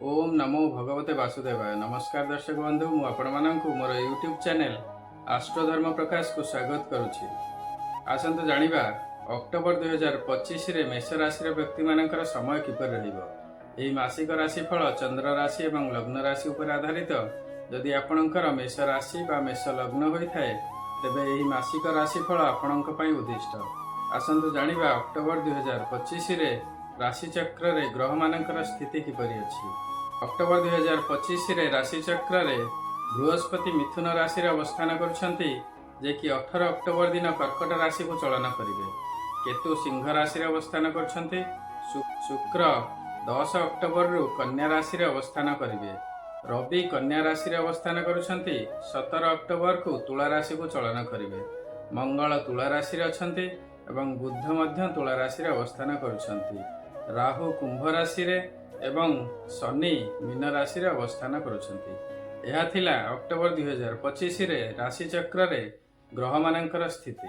ओम नमो भगवते वासुदेवाय। नमस्कार दर्शक बंधु, मु आपण मानकु मोर यूट्यूब चैनल आस्ट्रोधर्म प्रकाश को स्वागत करुछि। आसंतु जानिबा अक्टोबर 2025 रे मेष राशि व्यक्ति मानकर समय किपर रहिबो। एही मासिक राशिफल चंद्र राशि एवं लग्न राशि उपर आधारित। जदि आपणकर मेष राशि बा मेष लग्न होइथाय तेबे एही मासिक राशिफल आपणक पई उद्दिष्ट। आसंतु जानिबा अक्टोबर 2025 रे राशि चक्र रे ग्रह मानकर स्थिति किपरि अछि। अक्टोबर 2025 रे राशि चक्र रे बृहस्पति मिथुन राशि रे अवस्थान करुछंती, जे कि 18 अक्टोबर दिन कर्कट राशि को चलन करिवे। केतु सिंह राशि रे अवस्थान करुछंती। शुक्र 10 अक्टोबर रु कन्या राशि रे अवस्थान करिवे। रवि कन्या राशि रे अवस्थान करुछंती। 17 अक्टोबर को तुला राशि को चलन करिवे। मंगल तुला राशि रे अछंती एवं बुध मध्य तुला राशि रे अवस्थान करुछंती। राहु कुंभ राशि रे एवं शनि मीन राशि रे अवस्थान करुछंती। यह थिला अक्टोबर 2025 रे राशि चक्र रे ग्रह मानकर स्थिति।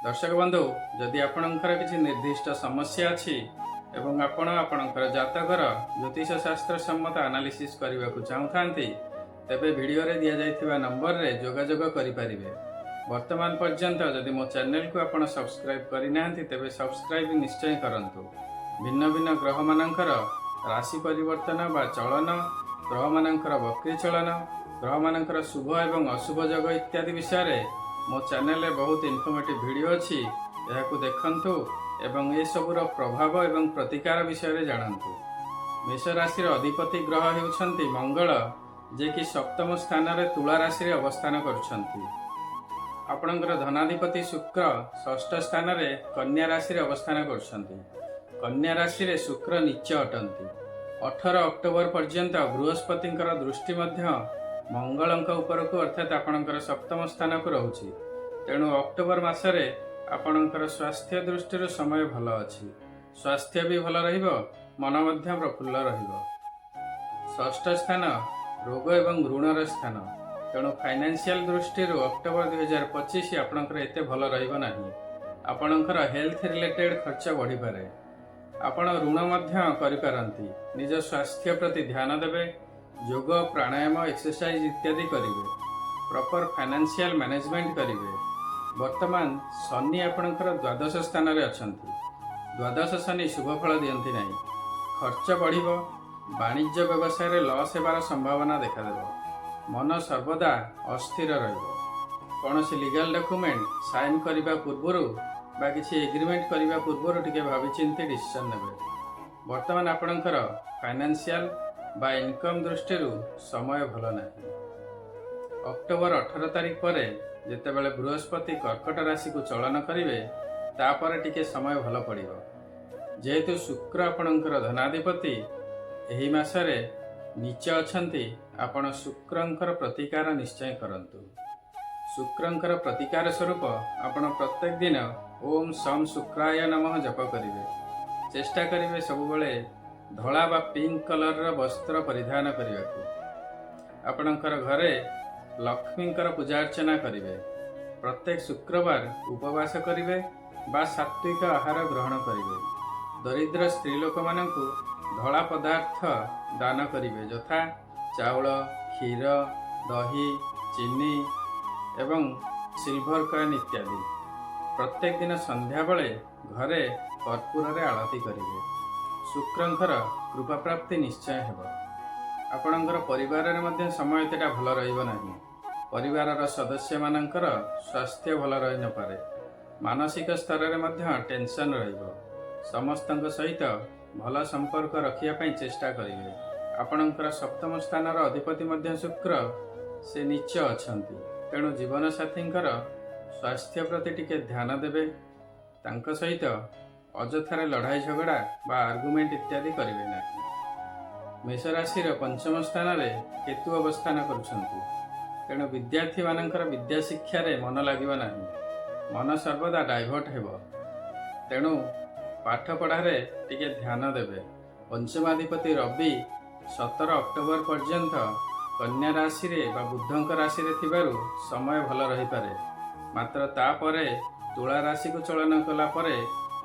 दर्शक बंधु, जदि आपणकर किछि निर्दिष्ट समस्या अछि एवं आपणकर जातकर ज्योतिष शास्त्र सम्मत एनालिसिस करबा को चाहुथांती, तेबे वीडियो रे दिया जायथिबा नंबर रे जोगाजोग करि परिबे। वर्तमान पर्यंत जदि मो चैनल को आपण सब्सक्राइब करि नाहंती तेबे सब्सक्राइब निश्चय करंतु। भिन्न भिन्न ग्रह मानकर राशि परिवर्तन बा चलन, ग्रह मानकर वक्री चलन, ग्रह मानकर शुभ एवं अशुभ जग इत्यादि विषय रे मो चैनल रे बहुत इन्फॉर्मेटिव वीडियो अछि। एहाकु देखंतु एवं ए सबुर प्रभाव एवं प्रतिकार विषय रे जानंतु। मेष राशि रो अधिपति ग्रह हेउछंती मंगल, जे कि सप्तम स्थान रे तुला राशि रे अवस्थान करुछंती। आपणकर धनाधिपति शुक्र षष्ठ स्थान रे कन्या राशि रे अवस्थान करुछंती। कन्या राशि रे शुक्र नीच अटंती। 18 अक्टोबर पर्यंत बृहस्पतिंकर दृष्टि मध्य मंगलंक उपरकू अर्थात आपणकर सप्तम स्थान को रहुछि। तेणु अक्टोबर मासरे आपणकर स्वास्थ्य दृष्टि समय भल अछि। स्वास्थ्य भी भल रहिबो, मन मध्य प्रफुल्ल रहिबो। षष्ठ स्थान रोग एवं ऋणर स्थान। तेणु फाइनेंशियल दृष्टि अक्टोबर 2025 आपणकर एते भल रहिबो नाही। आपणकर हेल्थ रिलेटेड खर्च बढ़ी पारे। आपण ऋण मध्य करिपारंती। निज स्वास्थ्य प्रति ध्यान देबे। योग प्राणायाम एक्सरसाइज इत्यादि करिवे। प्रॉपर फाइनेंशियल मैनेजमेंट करिवे। वर्तमान शनि आपणकर द्वादश स्थान रे अछंती। द्वादश शनि शुभ फल दियंती नाही। खर्च बढ़िबो। वाणिज्य व्यवसाय रे लॉस हेबार संभावना देखा देबो। मन सर्वदा अस्थिर रहिबो। कोनोसी लीगल डॉक्यूमेंट साइन करिबा पूर्वरु बा किसी एग्रीमेंट करने पूर्व टिके भावी चिंती डिसीजन नेबे। वर्तमान आपणकर फाइनेंशियल बा इनकम दृष्टि समय भल नहीं। अक्टोबर 18 तारिख पर जेतेबेले बृहस्पति कर्कट राशि को चलन करिवे, तापर टिके समय भल पड़िबो। जेहेतु शुक्र आपणकर धनाधिपति एही मासरे नीच अछंती, आपण शुक्रंकर प्रतिकार निश्चय करंतु। शुक्रंकर प्रतिकार स्वरूप आपण प्रत्येक दिन ओम सम शुक्राय नमः जप करिवे। चेष्टा करिवे सबुबले धला बा पिंक कलर र वस्त्र परिधान करिवाकू। आपणकर घरे लक्ष्मींकर पूजा अर्चना करिवे। प्रत्येक शुक्रवार उपवास करिवे बा सात्विक आहार ग्रहण करिवे। दरिद्र स्त्री लोक माननकू धला पदार्थ दान करिवे, यथा चाउल, क्षीर, दही, चीनी एवं सिल्वर कॉइन इत्यादि। प्रत्येक दिन संध्या बेले घरे कर्पूर रे आरती करिवे। शुक्रंकर कृपा प्राप्ति निश्चय हेबो। आपणकर परिवार रे मध्य समय तेटा भल रहिबो नाही। परिवार रो सदस्य मानकर स्वास्थ्य भल रहि न पारे। मानसिक स्तर रे मध्य टेंशन रहिबो। समस्तंक सहित भल संपर्क रखिया पई चेष्टा करिवे। आपणकर सप्तम स्थान रो अधिपति मध्य शुक्र से नीच अछंती। तेणु जीवन साथींकर स्वास्थ्य प्रति टिके ध्यान देवे। तांको सहित अजथारे लड़ाई झगड़ा बा आर्गुमेंट इत्यादि करिवे नाही। मेष राशि पंचम स्थान रे केतु अवस्थान करुछंती। तेणु विद्यार्थी मानकर विद्या शिक्षा रे मन लागिबो नाही। मन सर्वदा डाइवर्ट हेबो। तेणु पाठ पढ़ा रे टिके ध्यान देवे। पंचमाधिपति रवि 17 अक्टोबर पर्यंत कन्या राशि रे बा बुधंक राशि रे थिबारु समय भल रही पारे। मात्र तापरे तुला राशि को चलन कला परे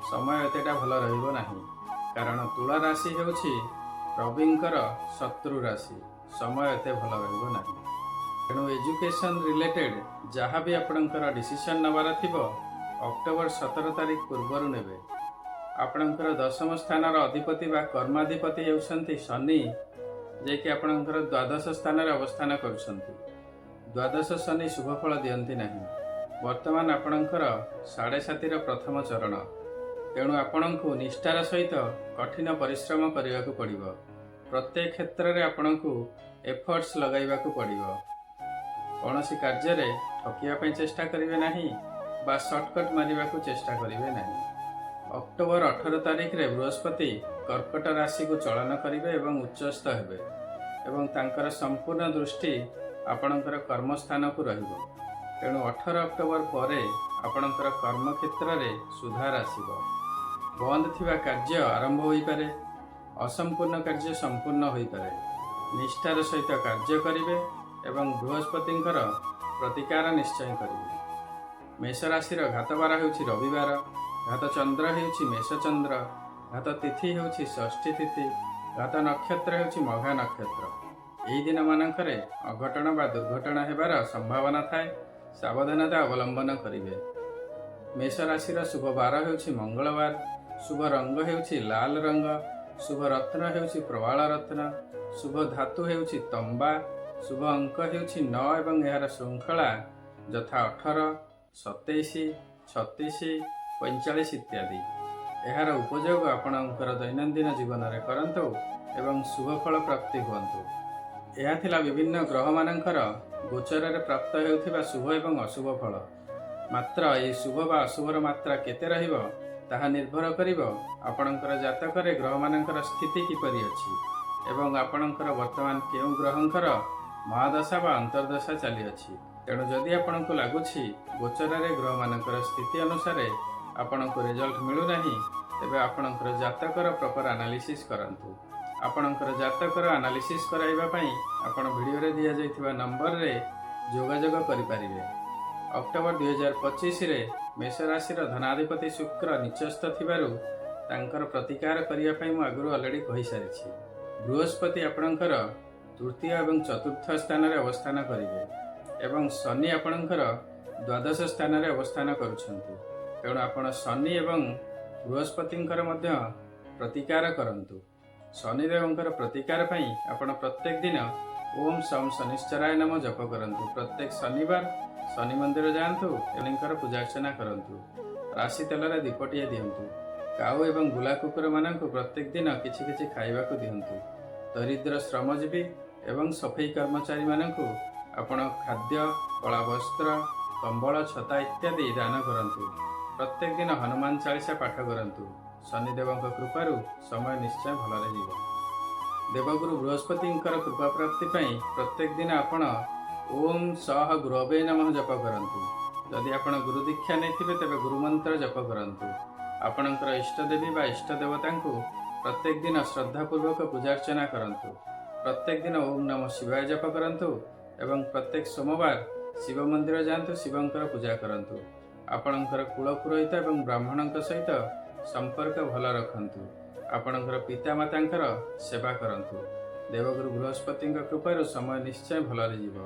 समय एतेटा भल रहिबो नाही। कारण तुला राशि हेउछि ରବିଙ୍କର ଶତ୍ରୁ ରାଶି, ସମୟ ଏତେ ଭଲ ରହିବ ନାହିଁ। ତେଣୁ ଏଜୁକେସନ୍ ରିଲେଟେଡ୍ ଯାହା ବି ଆପଣଙ୍କର ଡିସିସନ୍ ନେବାର ଥିବ ଅକ୍ଟୋବର 17 ତାରିଖ ପୂର୍ବରୁ ନେବେ। ଆପଣଙ୍କର ଦଶମ ସ୍ଥାନର ଅଧିପତି ବା କର୍ମାଧିପତି ହେଉଛନ୍ତି ଶନି, ଯିଏକି ଆପଣଙ୍କର ଦ୍ୱାଦଶ ସ୍ଥାନରେ ଅବସ୍ଥାନ କରୁଛନ୍ତି। ଦ୍ୱାଦଶ ଶନି ଶୁଭଫଳ ଦିଅନ୍ତି ନାହିଁ। ବର୍ତ୍ତମାନ ଆପଣଙ୍କର 7.5ର ପ୍ରଥମ ଚରଣ। ତେଣୁ ଆପଣଙ୍କୁ ନିଷ୍ଠାର ସହିତ କଠିନ ପରିଶ୍ରମ କରିବାକୁ ପଡ଼ିବ। ପ୍ରତ୍ୟେକ କ୍ଷେତ୍ରରେ ଆପଣଙ୍କୁ ଏଫର୍ଟସ୍ ଲଗାଇବାକୁ ପଡ଼ିବ। କୌଣସି କାର୍ଯ୍ୟରେ ଠକିବା ପାଇଁ ଚେଷ୍ଟା କରିବେ ନାହିଁ ବା ସର୍ଟକଟ୍ ମାରିବାକୁ ଚେଷ୍ଟା କରିବେ ନାହିଁ। ଅକ୍ଟୋବର 18 ତାରିଖରେ ବୃହସ୍ପତି କର୍କଟ ରାଶିକୁ ଚଳନ କରିବେ ଏବଂ ଉଚ୍ଚସ୍ଥ ହେବେ ଏବଂ ତାଙ୍କର ସମ୍ପୂର୍ଣ୍ଣ ଦୃଷ୍ଟି ଆପଣଙ୍କର କର୍ମସ୍ଥାନକୁ ରହିବ। ତେଣୁ 18 ଅକ୍ଟୋବର ପରେ ଆପଣଙ୍କର କର୍ମକ୍ଷେତ୍ରରେ ସୁଧାର ଆସିବ। ବନ୍ଦ ଥିବା କାର୍ଯ୍ୟ ଆରମ୍ଭ ହୋଇପାରେ, ଅସମ୍ପୂର୍ଣ୍ଣ କାର୍ଯ୍ୟ ସମ୍ପୂର୍ଣ୍ଣ ହୋଇପାରେ। ନିଷ୍ଠାର ସହିତ କାର୍ଯ୍ୟ କରିବେ ଏବଂ ବୃହସ୍ପତିଙ୍କର ପ୍ରତିକାର ନିଶ୍ଚୟ କରିବେ। ମେଷ ରାଶିର ଘାତବାର ହେଉଛି ରବିବାର, ଘାତ ଚନ୍ଦ୍ର ହେଉଛି ମେଷ ଚନ୍ଦ୍ର, ଘାତ ତିଥି ହେଉଛି ଷଷ୍ଠୀ ତିଥି, ଘାତ ନକ୍ଷତ୍ର ହେଉଛି ମଘା ନକ୍ଷତ୍ର। ଏହି ଦିନମାନଙ୍କରେ ଅଘଟଣ ବା ଦୁର୍ଘଟଣା ହେବାର ସମ୍ଭାବନା ଥାଏ, ସାବଧାନତା ଅବଲମ୍ବନ କରିବେ। ମେଷ ରାଶିର ଶୁଭ ବାର ହେଉଛି ମଙ୍ଗଳବାର, ଶୁଭ ରଙ୍ଗ ହେଉଛି ଲାଲ ରଙ୍ଗ, ଶୁଭ ରତ୍ନ ହେଉଛି ପ୍ରବାଳ ରତ୍ନ, ଶୁଭ ଧାତୁ ହେଉଛି ତମ୍ବା, ଶୁଭ ଅଙ୍କ ହେଉଛି 9 ଏବଂ ଏହାର ଶୃଙ୍ଖଳା ଯଥା 18, 27, 36, 45 ଇତ୍ୟାଦି। ଏହାର ଉପଯୋଗ ଆପଣଙ୍କର ଦୈନନ୍ଦିନ ଜୀବନରେ କରନ୍ତୁ ଏବଂ ଶୁଭଫଳ ପ୍ରାପ୍ତି ହୁଅନ୍ତୁ। ଏହା ଥିଲା ବିଭିନ୍ନ ଗ୍ରହମାନଙ୍କର ଗୋଚରରେ ପ୍ରାପ୍ତ ହେଉଥିବା ଶୁଭ ଏବଂ ଅଶୁଭ ଫଳ। ମାତ୍ର ଏହି ଶୁଭ ବା ଅଶୁଭର ମାତ୍ରା କେତେ ରହିବ ତାହା ନିର୍ଭର କରିବ ଆପଣଙ୍କର ଜାତକରେ ଗ୍ରହମାନଙ୍କର ସ୍ଥିତି କିପରି ଅଛି ଏବଂ ଆପଣଙ୍କର ବର୍ତ୍ତମାନ କେଉଁ ଗ୍ରହଙ୍କର ମହାଦଶା ବା ଅନ୍ତର୍ଦଶା ଚାଲିଅଛି। ତେଣୁ ଯଦି ଆପଣଙ୍କୁ ଲାଗୁଛି ଗୋଚରରେ ଗ୍ରହମାନଙ୍କର ସ୍ଥିତି ଅନୁସାରେ ଆପଣଙ୍କୁ ରେଜଲ୍ଟ ମିଳୁନାହିଁ, ତେବେ ଆପଣଙ୍କର ଜାତକର ପ୍ରପର ଆନାଲିସିସ୍ କରନ୍ତୁ। ଆପଣଙ୍କର ଜାତକର ଆନାଲିସିସ୍ କରାଇବା ପାଇଁ ଆପଣ ଭିଡ଼ିଓରେ ଦିଆଯାଇଥିବା ନମ୍ବରରେ ଯୋଗାଯୋଗ କରିପାରିବେ। ଅକ୍ଟୋବର 2025ରେ ମେଷ ରାଶିର ଧନାଧିପତି ଶୁକ୍ର ନିଚସ୍ଥ ଥିବାରୁ ତାଙ୍କର ପ୍ରତିକାର କରିବା ପାଇଁ ମୁଁ ଆଗରୁ ଅଲରେଡ଼ି କହିସାରିଛି। ବୃହସ୍ପତି ଆପଣଙ୍କର ତୃତୀୟ ଏବଂ ଚତୁର୍ଥ ସ୍ଥାନରେ ଅବସ୍ଥାନ କରିବେ ଏବଂ ଶନି ଆପଣଙ୍କର ଦ୍ୱାଦଶ ସ୍ଥାନରେ ଅବସ୍ଥାନ କରୁଛନ୍ତି। ତେଣୁ ଆପଣ ଶନି ଏବଂ ବୃହସ୍ପତିଙ୍କର ମଧ୍ୟ ପ୍ରତିକାର କରନ୍ତୁ। ଶନିଦେବଙ୍କର ପ୍ରତିକାର ପାଇଁ ଆପଣ ପ୍ରତ୍ୟେକ ଦିନ ଓମ୍ ଶମ୍ ଶନିଶ୍ଚରାୟ ନମଃ ଜପ କରନ୍ତୁ। ପ୍ରତ୍ୟେକ ଶନିବାର ଶନି ମନ୍ଦିର ଯାଆନ୍ତୁ, ଶନିଙ୍କର ପୂଜାର୍ଚ୍ଚନା କରନ୍ତୁ। ରାଶି ତେଲରେ ଦୀପଟିଏ ଦିଅନ୍ତୁ। କାଉ ଏବଂ ବୁଲା କୁକୁରମାନଙ୍କୁ ପ୍ରତ୍ୟେକ ଦିନ କିଛି କିଛି ଖାଇବାକୁ ଦିଅନ୍ତୁ। ଦରିଦ୍ର ଶ୍ରମଜୀବୀ ଏବଂ ସଫେଇ କର୍ମଚାରୀମାନଙ୍କୁ ଆପଣ ଖାଦ୍ୟ, କଳା ବସ୍ତ୍ର, କମ୍ବଳ, ଛତା ଇତ୍ୟାଦି ଦାନ କରନ୍ତୁ। ପ୍ରତ୍ୟେକ ଦିନ ହନୁମାନ ଚାଳିଶା ପାଠ କରନ୍ତୁ। ଶନିଦେବଙ୍କ କୃପାରୁ ସମୟ ନିଶ୍ଚୟ ଭଲରେ ଯିବ। ଦେବଗୁରୁ ବୃହସ୍ପତିଙ୍କର କୃପା ପ୍ରାପ୍ତି ପାଇଁ ପ୍ରତ୍ୟେକ ଦିନ ଆପଣ ଓମ୍ ସହ ଗୁରବେ ନମଃ ଜପ କରନ୍ତୁ। ଯଦି ଆପଣ ଗୁରୁ ଦୀକ୍ଷା ନେଇଥିବେ ତେବେ ଗୁରୁମନ୍ତ୍ର ଜପ କରନ୍ତୁ। ଆପଣଙ୍କର ଇଷ୍ଟଦେବୀ ବା ଇଷ୍ଟ ଦେବତାଙ୍କୁ ପ୍ରତ୍ୟେକ ଦିନ ଶ୍ରଦ୍ଧାପୂର୍ବକ ପୂଜାର୍ଚ୍ଚନା କରନ୍ତୁ। ପ୍ରତ୍ୟେକ ଦିନ ଓମ୍ ନମଃ ଶିବାୟ ଜପ କରନ୍ତୁ ଏବଂ ପ୍ରତ୍ୟେକ ସୋମବାର ଶିବ ମନ୍ଦିର ଯାଆନ୍ତୁ, ଶିବଙ୍କର ପୂଜା କରନ୍ତୁ। ଆପଣଙ୍କର କୁଳ ପୁରୋହିତ ଏବଂ ବ୍ରାହ୍ମଣଙ୍କ ସହିତ ସମ୍ପର୍କ ଭଲ ରଖନ୍ତୁ। ଆପଣଙ୍କର ପିତାମାତାଙ୍କର ସେବା କରନ୍ତୁ। ଦେବଗୁରୁ ବୃହସ୍ପତିଙ୍କ କୃପାରୁ ସମୟ ନିଶ୍ଚୟ ଭଲରେ ଯିବ।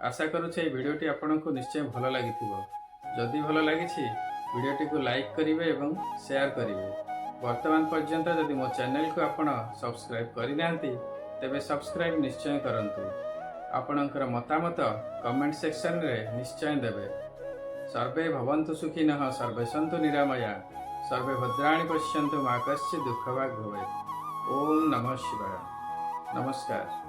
ଆଶା କରୁଛି ଏହି ଭିଡ଼ିଓଟି ଆପଣଙ୍କୁ ନିଶ୍ଚୟ ଭଲ ଲାଗିଥିବ। ଯଦି ଭଲ ଲାଗିଛି ଭିଡ଼ିଓଟିକୁ ଲାଇକ୍ କରିବେ ଏବଂ ସେୟାର କରିବେ। ବର୍ତ୍ତମାନ ପର୍ଯ୍ୟନ୍ତ ଯଦି ମୋ ଚ୍ୟାନେଲକୁ ଆପଣ ସବସ୍କ୍ରାଇବ୍ କରିନାହାନ୍ତି ତେବେ ସବସ୍କ୍ରାଇବ୍ ନିଶ୍ଚୟ କରନ୍ତୁ। ଆପଣଙ୍କର ମତାମତ କମେଣ୍ଟ ସେକ୍ସନରେ ନିଶ୍ଚୟ ଦେବେ। ସର୍ବେ ଭବନ୍ତୁ ସୁଖିନଃ, ସର୍ବେ ସନ୍ତୁ ନିରାମୟା, ସର୍ବେ ଭଦ୍ରାଣି ପଶ୍ୟନ୍ତୁ ମା କଶ୍ଚିତ୍ ଦୁଃଖଭାଗ୍ ଭବେତ୍। ଓମ୍ ନମଃ ଶିବାୟ। ନମସ୍କାର।